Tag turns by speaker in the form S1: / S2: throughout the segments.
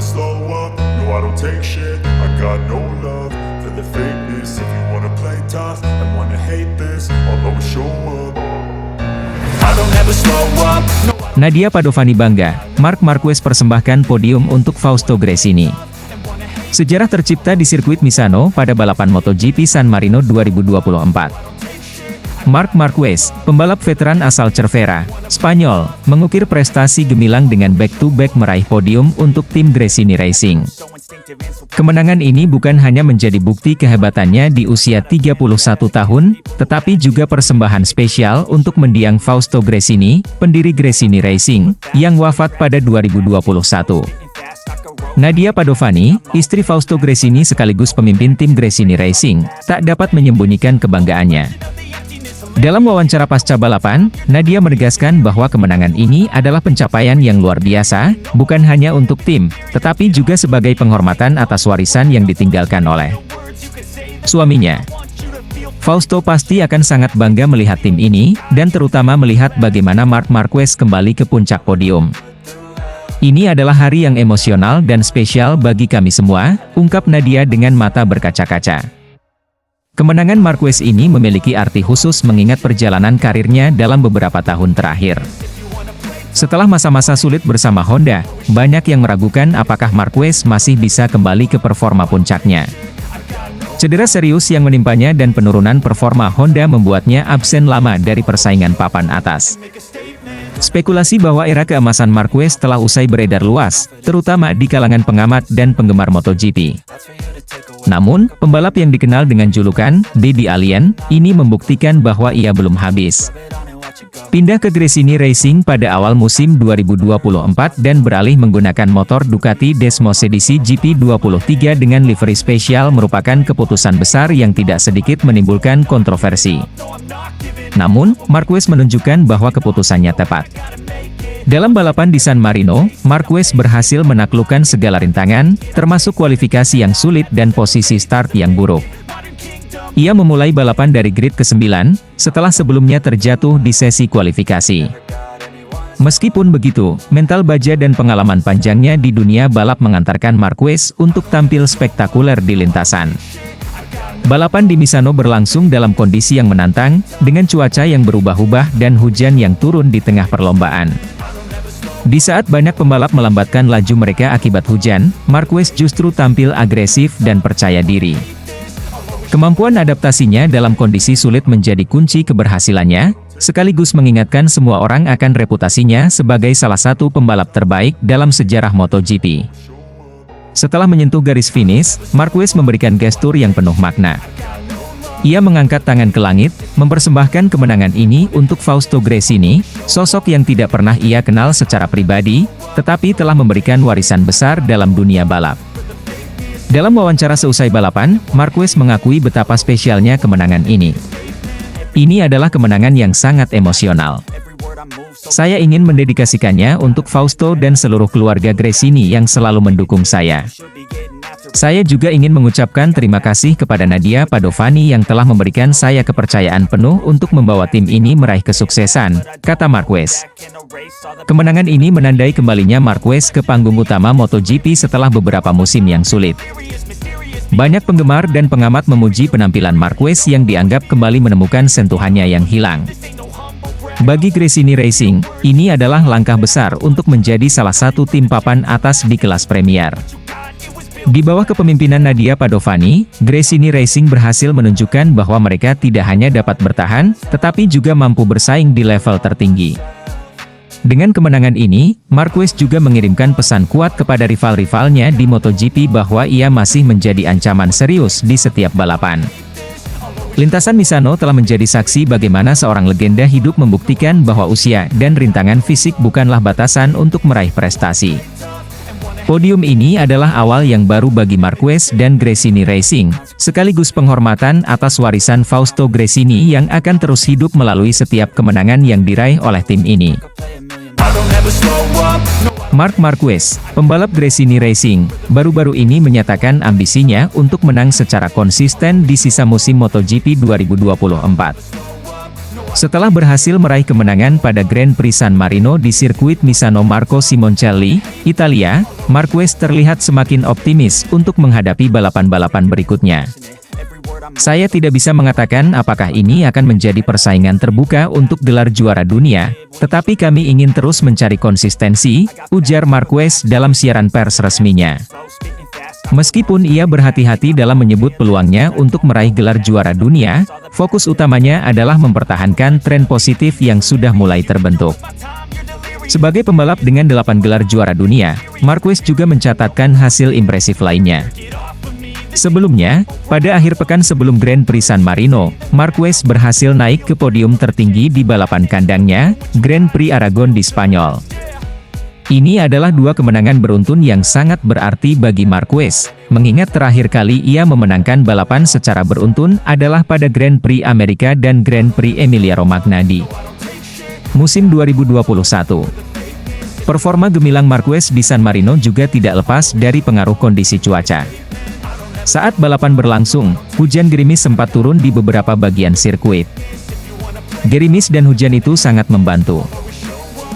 S1: slow up, no I don't take shit. I got no love for the fakeness. If you wanna play tough and wanna hate this, I'll always show up. I don't ever slow up, no.
S2: Nadia Padovani bangga, Marc Marquez persembahkan podium untuk Fausto Gresini. Sejarah tercipta di sirkuit Misano pada balapan MotoGP San Marino 2024. Marc Marquez, pembalap veteran asal Cervera, Spanyol, mengukir prestasi gemilang dengan back-to-back meraih podium untuk tim Gresini Racing. Kemenangan ini bukan hanya menjadi bukti kehebatannya di usia 31 tahun, tetapi juga persembahan spesial untuk mendiang Fausto Gresini, pendiri Gresini Racing, yang wafat pada 2021. Nadia Padovani, istri Fausto Gresini sekaligus pemimpin tim Gresini Racing, tak dapat menyembunyikan kebanggaannya. Dalam wawancara pasca balapan, Nadia menegaskan bahwa kemenangan ini adalah pencapaian yang luar biasa, bukan hanya untuk tim, tetapi juga sebagai penghormatan atas warisan yang ditinggalkan oleh suaminya. Fausto pasti akan sangat bangga melihat tim ini, dan terutama melihat bagaimana Marc Marquez kembali ke puncak podium. Ini adalah hari yang emosional dan spesial bagi kami semua, ungkap Nadia dengan mata berkaca-kaca. Kemenangan Marquez ini memiliki arti khusus mengingat perjalanan karirnya dalam beberapa tahun terakhir. Setelah masa-masa sulit bersama Honda, banyak yang meragukan apakah Marquez masih bisa kembali ke performa puncaknya. Cedera serius yang menimpanya dan penurunan performa Honda membuatnya absen lama dari persaingan papan atas. Spekulasi bahwa era keemasan Marquez telah usai beredar luas, terutama di kalangan pengamat dan penggemar MotoGP. Namun, pembalap yang dikenal dengan julukan Baby Alien, ini membuktikan bahwa ia belum habis. Pindah ke Gresini Racing pada awal musim 2024 dan beralih menggunakan motor Ducati Desmos edisi GP23 dengan livery spesial merupakan keputusan besar yang tidak sedikit menimbulkan kontroversi. Namun, Marquez menunjukkan bahwa keputusannya tepat. Dalam balapan di San Marino, Marquez berhasil menaklukkan segala rintangan, termasuk kualifikasi yang sulit dan posisi start yang buruk. Ia memulai balapan dari grid ke-9, setelah sebelumnya terjatuh di sesi kualifikasi. Meskipun begitu, mental baja dan pengalaman panjangnya di dunia balap mengantarkan Marquez untuk tampil spektakuler di lintasan. Balapan di Misano berlangsung dalam kondisi yang menantang, dengan cuaca yang berubah-ubah dan hujan yang turun di tengah perlombaan. Di saat banyak pembalap melambatkan laju mereka akibat hujan, Marquez justru tampil agresif dan percaya diri. Kemampuan adaptasinya dalam kondisi sulit menjadi kunci keberhasilannya, sekaligus mengingatkan semua orang akan reputasinya sebagai salah satu pembalap terbaik dalam sejarah MotoGP. Setelah menyentuh garis finish, Marquez memberikan gestur yang penuh makna. Ia mengangkat tangan ke langit, mempersembahkan kemenangan ini untuk Fausto Gresini, sosok yang tidak pernah ia kenal secara pribadi, tetapi telah memberikan warisan besar dalam dunia balap. Dalam wawancara seusai balapan, Marquez mengakui betapa spesialnya kemenangan ini. Ini adalah kemenangan yang sangat emosional. Saya ingin mendedikasikannya untuk Fausto dan seluruh keluarga Gresini yang selalu mendukung saya. Saya juga ingin mengucapkan terima kasih kepada Nadia Padovani yang telah memberikan saya kepercayaan penuh untuk membawa tim ini meraih kesuksesan, kata Marquez. Kemenangan ini menandai kembalinya Marquez ke panggung utama MotoGP setelah beberapa musim yang sulit. Banyak penggemar dan pengamat memuji penampilan Marquez yang dianggap kembali menemukan sentuhannya yang hilang. Bagi Gresini Racing, ini adalah langkah besar untuk menjadi salah satu tim papan atas di kelas Premier. Di bawah kepemimpinan Nadia Padovani, Gresini Racing berhasil menunjukkan bahwa mereka tidak hanya dapat bertahan, tetapi juga mampu bersaing di level tertinggi. Dengan kemenangan ini, Marquez juga mengirimkan pesan kuat kepada rival-rivalnya di MotoGP bahwa ia masih menjadi ancaman serius di setiap balapan. Lintasan Misano telah menjadi saksi bagaimana seorang legenda hidup membuktikan bahwa usia dan rintangan fisik bukanlah batasan untuk meraih prestasi. Podium ini adalah awal yang baru bagi Marquez dan Gresini Racing, sekaligus penghormatan atas warisan Fausto Gresini yang akan terus hidup melalui setiap kemenangan yang diraih oleh tim ini. Marc Marquez, pembalap Gresini Racing, baru-baru ini menyatakan ambisinya untuk menang secara konsisten di sisa musim MotoGP 2024. Setelah berhasil meraih kemenangan pada Grand Prix San Marino di sirkuit Misano Marco Simoncelli, Italia, Marquez terlihat semakin optimis untuk menghadapi balapan-balapan berikutnya. Saya tidak bisa mengatakan apakah ini akan menjadi persaingan terbuka untuk gelar juara dunia, tetapi kami ingin terus mencari konsistensi, ujar Marquez dalam siaran pers resminya. Meskipun ia berhati-hati dalam menyebut peluangnya untuk meraih gelar juara dunia, fokus utamanya adalah mempertahankan tren positif yang sudah mulai terbentuk. Sebagai pembalap dengan 8 gelar juara dunia, Marquez juga mencatatkan hasil impresif lainnya. Sebelumnya, pada akhir pekan sebelum Grand Prix San Marino, Marquez berhasil naik ke podium tertinggi di balapan kandangnya, Grand Prix Aragon di Spanyol. Ini adalah 2 kemenangan beruntun yang sangat berarti bagi Marquez, mengingat terakhir kali ia memenangkan balapan secara beruntun adalah pada Grand Prix Amerika dan Grand Prix Emilia-Romagna di musim 2021. Performa gemilang Marquez di San Marino juga tidak lepas dari pengaruh kondisi cuaca. Saat balapan berlangsung, hujan gerimis sempat turun di beberapa bagian sirkuit. Gerimis dan hujan itu sangat membantu.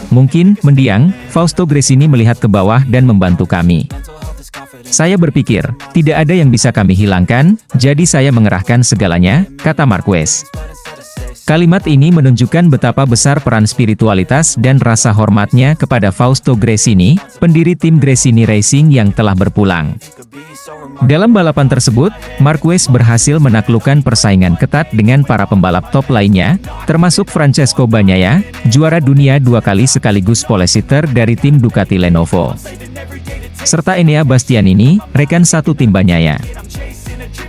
S2: Mungkin, mendiang, Fausto Gresini melihat ke bawah dan membantu kami. Saya berpikir, tidak ada yang bisa kami hilangkan, jadi saya mengerahkan segalanya, kata Marquez. Kalimat ini menunjukkan betapa besar peran spiritualitas dan rasa hormatnya kepada Fausto Gresini, pendiri tim Gresini Racing yang telah berpulang. Dalam balapan tersebut, Marquez berhasil menaklukkan persaingan ketat dengan para pembalap top lainnya, termasuk Francesco Bagnaia, juara dunia 2 kali sekaligus pole sitter dari tim Ducati Lenovo. Serta Enea Bastianini, rekan satu tim Bagnaia.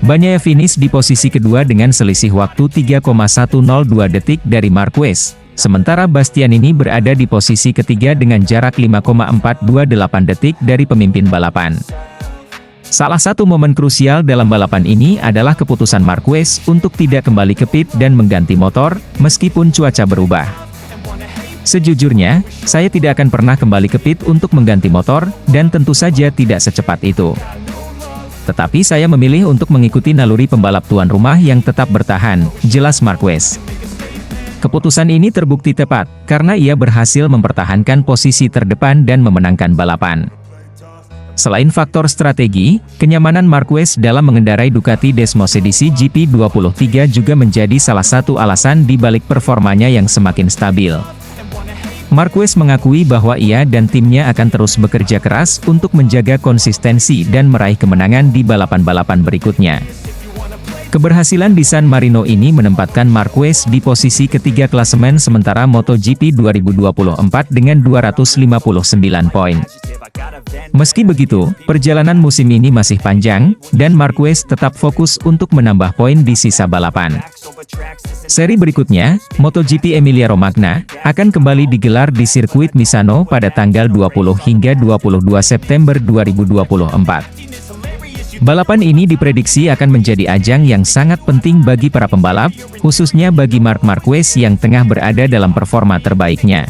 S2: Bagnaia finish di posisi kedua dengan selisih waktu 3,102 detik dari Marquez, sementara Bastianini berada di posisi ketiga dengan jarak 5,428 detik dari pemimpin balapan. Salah satu momen krusial dalam balapan ini adalah keputusan Marquez untuk tidak kembali ke pit dan mengganti motor, meskipun cuaca berubah. Sejujurnya, saya tidak akan pernah kembali ke pit untuk mengganti motor, dan tentu saja tidak secepat itu. Tetapi saya memilih untuk mengikuti naluri pembalap tuan rumah yang tetap bertahan, jelas Marquez. Keputusan ini terbukti tepat, karena ia berhasil mempertahankan posisi terdepan dan memenangkan balapan. Selain faktor strategi, kenyamanan Marquez dalam mengendarai Ducati Desmosedici GP23 juga menjadi salah satu alasan di balik performanya yang semakin stabil. Marquez mengakui bahwa ia dan timnya akan terus bekerja keras untuk menjaga konsistensi dan meraih kemenangan di balapan-balapan berikutnya. Keberhasilan di San Marino ini menempatkan Marquez di posisi ketiga klasemen sementara MotoGP 2024 dengan 259 poin. Meski begitu, perjalanan musim ini masih panjang, dan Marquez tetap fokus untuk menambah poin di sisa balapan. Seri berikutnya, MotoGP Emilia-Romagna, akan kembali digelar di sirkuit Misano pada tanggal 20 hingga 22 September 2024. Balapan ini diprediksi akan menjadi ajang yang sangat penting bagi para pembalap, khususnya bagi Marc Marquez yang tengah berada dalam performa terbaiknya.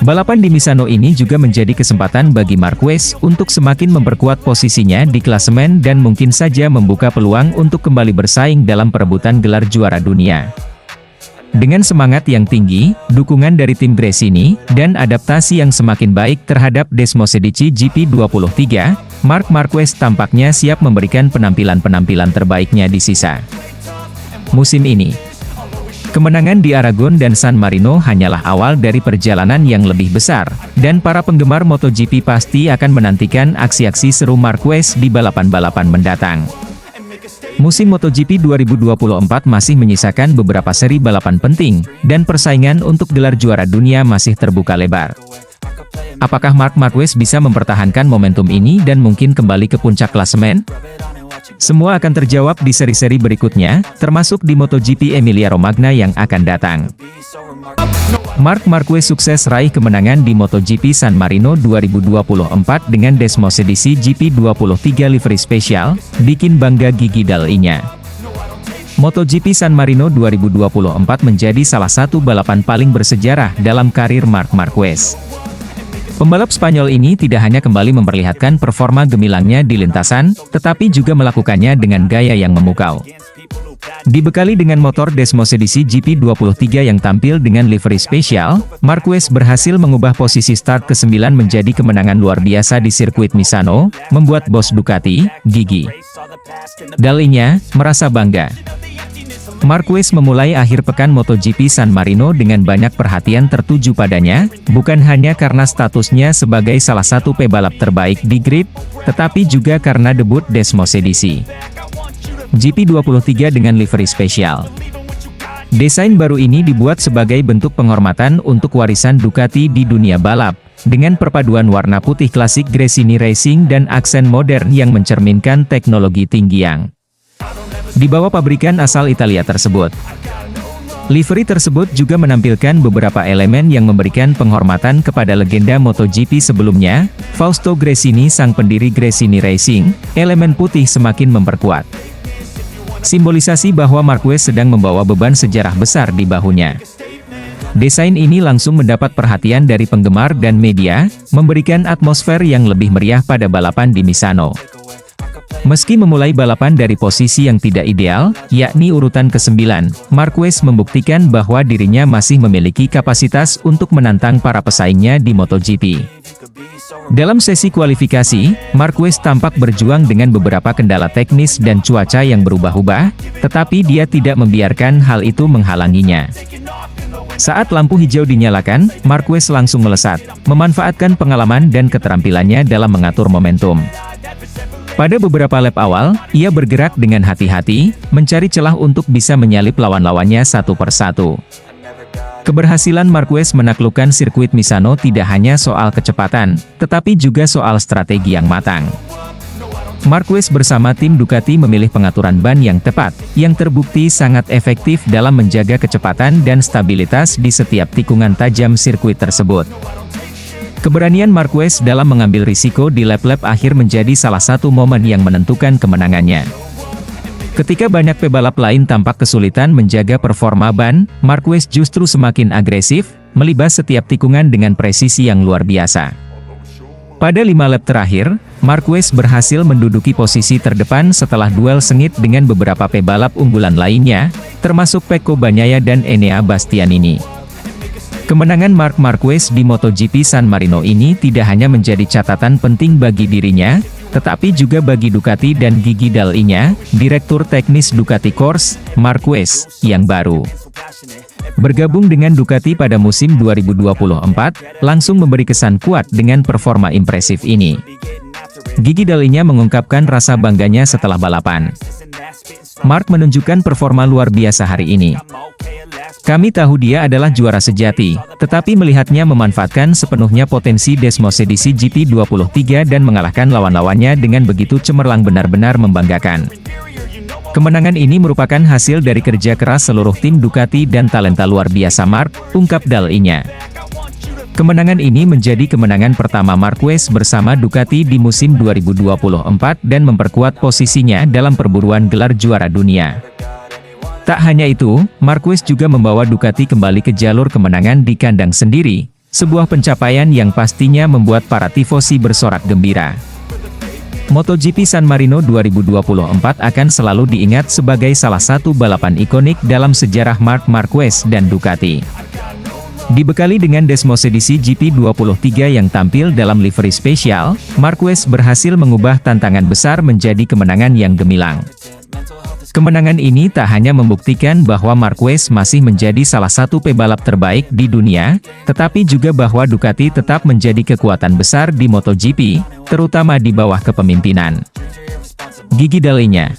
S2: Balapan di Misano ini juga menjadi kesempatan bagi Marquez untuk semakin memperkuat posisinya di klasemen dan mungkin saja membuka peluang untuk kembali bersaing dalam perebutan gelar juara dunia. Dengan semangat yang tinggi, dukungan dari tim Gresini, dan adaptasi yang semakin baik terhadap Desmosedici GP23, Marc Marquez tampaknya siap memberikan penampilan-penampilan terbaiknya di sisa musim ini. Kemenangan di Aragon dan San Marino hanyalah awal dari perjalanan yang lebih besar, dan para penggemar MotoGP pasti akan menantikan aksi-aksi seru Marquez di balapan-balapan mendatang. Musim MotoGP 2024 masih menyisakan beberapa seri balapan penting, dan persaingan untuk gelar juara dunia masih terbuka lebar. Apakah Marc Marquez bisa mempertahankan momentum ini dan mungkin kembali ke puncak klasemen? Semua akan terjawab di seri-seri berikutnya, termasuk di MotoGP Emilia-Romagna yang akan datang. Marc Marquez sukses raih kemenangan di MotoGP San Marino 2024 dengan Desmosedici GP23 livery spesial, bikin bangga gigi dal-nya. MotoGP San Marino 2024 menjadi salah satu balapan paling bersejarah dalam karir Marc Marquez. Pembalap Spanyol ini tidak hanya kembali memperlihatkan performa gemilangnya di lintasan, tetapi juga melakukannya dengan gaya yang memukau. Dibekali dengan motor Desmos edisi GP23 yang tampil dengan livery spesial, Marquez berhasil mengubah posisi start ke-9 menjadi kemenangan luar biasa di sirkuit Misano, membuat bos Ducati, Gigi Dall'Igna, merasa bangga. Marquez memulai akhir pekan MotoGP San Marino dengan banyak perhatian tertuju padanya, bukan hanya karena statusnya sebagai salah satu pebalap terbaik di grid, tetapi juga karena debut Desmos edisi GP23 dengan livery spesial. Desain baru ini dibuat sebagai bentuk penghormatan untuk warisan Ducati di dunia balap, dengan perpaduan warna putih klasik Gresini Racing dan aksen modern yang mencerminkan teknologi tinggi yang dibawa pabrikan asal Italia tersebut. Livery tersebut juga menampilkan beberapa elemen yang memberikan penghormatan kepada legenda MotoGP sebelumnya, Fausto Gresini sang pendiri Gresini Racing. Elemen putih semakin memperkuat simbolisasi bahwa Marquez sedang membawa beban sejarah besar di bahunya. Desain ini langsung mendapat perhatian dari penggemar dan media, memberikan atmosfer yang lebih meriah pada balapan di Misano. Meski memulai balapan dari posisi yang tidak ideal, yakni urutan ke-9, Marquez membuktikan bahwa dirinya masih memiliki kapasitas untuk menantang para pesaingnya di MotoGP. Dalam sesi kualifikasi, Marquez tampak berjuang dengan beberapa kendala teknis dan cuaca yang berubah-ubah, tetapi dia tidak membiarkan hal itu menghalanginya. Saat lampu hijau dinyalakan, Marquez langsung melesat, memanfaatkan pengalaman dan keterampilannya dalam mengatur momentum. Pada beberapa lap awal, ia bergerak dengan hati-hati, mencari celah untuk bisa menyalip lawan-lawannya satu persatu. Keberhasilan Marquez menaklukkan sirkuit Misano tidak hanya soal kecepatan, tetapi juga soal strategi yang matang. Marquez bersama tim Ducati memilih pengaturan ban yang tepat, yang terbukti sangat efektif dalam menjaga kecepatan dan stabilitas di setiap tikungan tajam sirkuit tersebut. Keberanian Marquez dalam mengambil risiko di lap-lap akhir menjadi salah satu momen yang menentukan kemenangannya. Ketika banyak pebalap lain tampak kesulitan menjaga performa ban, Marquez justru semakin agresif, melibas setiap tikungan dengan presisi yang luar biasa. Pada 5 lap terakhir, Marquez berhasil menduduki posisi terdepan setelah duel sengit dengan beberapa pebalap unggulan lainnya, termasuk Pecco Bagnaia dan Enea Bastianini. Kemenangan Marc Marquez di MotoGP San Marino ini tidak hanya menjadi catatan penting bagi dirinya, tetapi juga bagi Ducati dan Gigi Dall'Igna, Direktur Teknis Ducati Corse, Marquez, yang baru bergabung dengan Ducati pada musim 2024, langsung memberi kesan kuat dengan performa impresif ini. Gigi Dall'Igna mengungkapkan rasa bangganya setelah balapan. Marc menunjukkan performa luar biasa hari ini. Kami tahu dia adalah juara sejati, tetapi melihatnya memanfaatkan sepenuhnya potensi Desmos edisi GP23 dan mengalahkan lawan-lawannya dengan begitu cemerlang benar-benar membanggakan. Kemenangan ini merupakan hasil dari kerja keras seluruh tim Ducati dan talenta luar biasa Marc, ungkap Dall'Igna. Kemenangan ini menjadi kemenangan pertama Marquez bersama Ducati di musim 2024 dan memperkuat posisinya dalam perburuan gelar juara dunia. Tak hanya itu, Marquez juga membawa Ducati kembali ke jalur kemenangan di kandang sendiri, sebuah pencapaian yang pastinya membuat para tifosi bersorak gembira. MotoGP San Marino 2024 akan selalu diingat sebagai salah satu balapan ikonik dalam sejarah Marc Marquez dan Ducati. Dibekali dengan Desmos edisi GP23 yang tampil dalam livery spesial, Marquez berhasil mengubah tantangan besar menjadi kemenangan yang gemilang. Kemenangan ini tak hanya membuktikan bahwa Marquez masih menjadi salah satu pebalap terbaik di dunia, tetapi juga bahwa Ducati tetap menjadi kekuatan besar di MotoGP, terutama di bawah kepemimpinan Gigi Dall'Igna.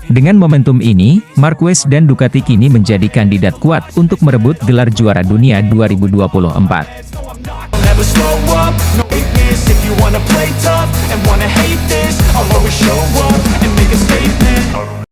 S2: Dengan momentum ini, Marquez dan Ducati kini menjadi kandidat kuat untuk merebut gelar juara dunia 2024.